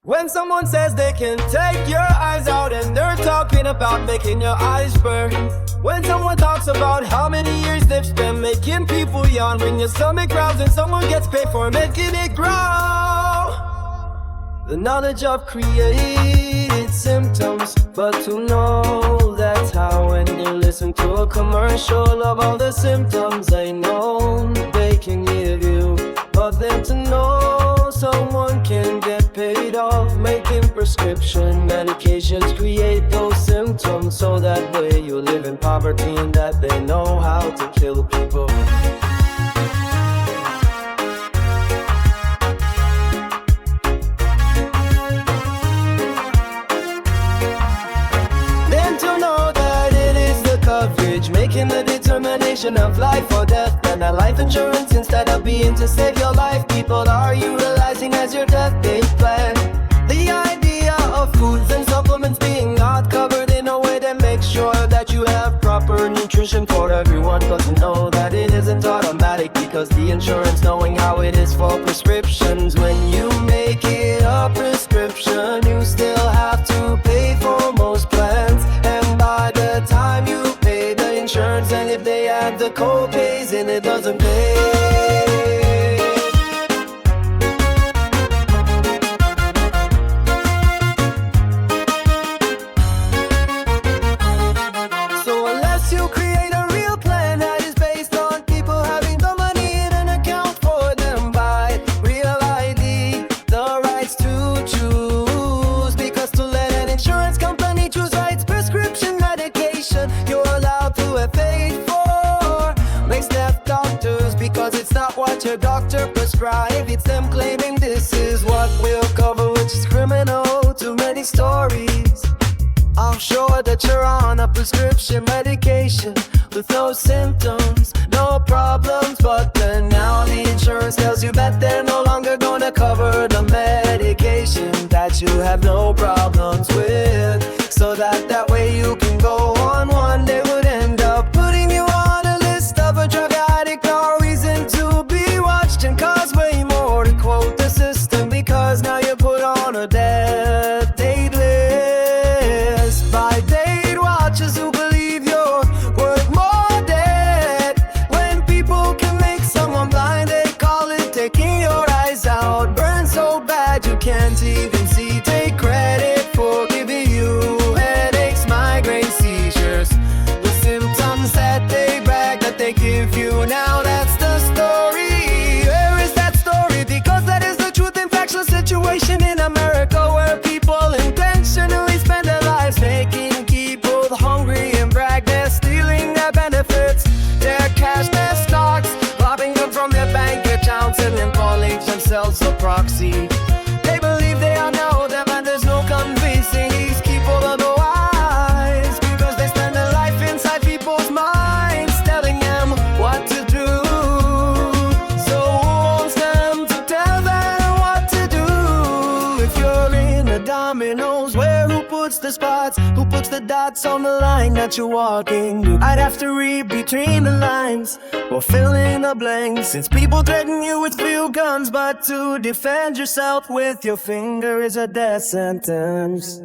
When someone says they can take your eyes out and they're talking about making your eyes burn. When someone talks about how many years they've spent making people yawn. When your stomach growls and someone gets paid for making it growl. The knowledge of created symptoms, but to know that's how. When you listen to a commercial of all the symptoms they know they can give you, but then to know someone can get paid off making prescription medications create those symptoms, so that way you live in poverty and that they know how to kill people. Then to know that it is the coverage making the determination of life or death, and that life insurance, instead of being to save your life, people are utilizing as your death date plan. The idea of foods and supplements being not covered in a way that makes sure that you have proper nutrition for everyone, but to know that it isn't automatic, because the insurance knowing how it is for prescriptions. When you make it a prescription, you still have to pay for most plans, and by the time you pay the insurance, and if they add the co-pays in, it doesn't pay. So unless you create a real plan that is based on people having the money in an account for them, buy real ID, the rights to choose, because to let an insurance company choose rights prescription medication you're allowed to have paid for makes death doctors, because it's not what your doctor prescribed, it's them claiming this is what we'll cover, which is criminal. Too many stories I'm sure that you're on a prescription medication with no symptoms, no problems, but then now the insurance tells you that they're no longer gonna cover the medication that you have no problems with, so that way you can go on. One day would end up putting you on a list of a drug addict or reason to be watched and cause way more, to quote the system, because now you're put on a death date list by date watchers who believe you're worth more dead. When people can make someone blind, they call it taking your eyes out. Burn so bad you can't even see. Take credit for giving you headaches, migraine, seizures, the symptoms that they brag that they give you. Now that's the story. Where is that story? Because that is the truth. Infectious situation in America, where people intentionally spend their lives making people hungry and brag they're stealing their benefits, their cash, their stocks, robbing them from their bank accounts, and then calling themselves a proxy. They believe they all know them, and there's no convincing these people otherwise, because they spend their life inside people's minds, telling them what to do. So who wants them to tell them what to do? If you're in the dominoes, who puts the spots, who puts the dots on the line that you're walking? I'd have to read between the lines or fill in the blanks, since people threaten you with real guns, but to defend yourself with your finger is a death sentence.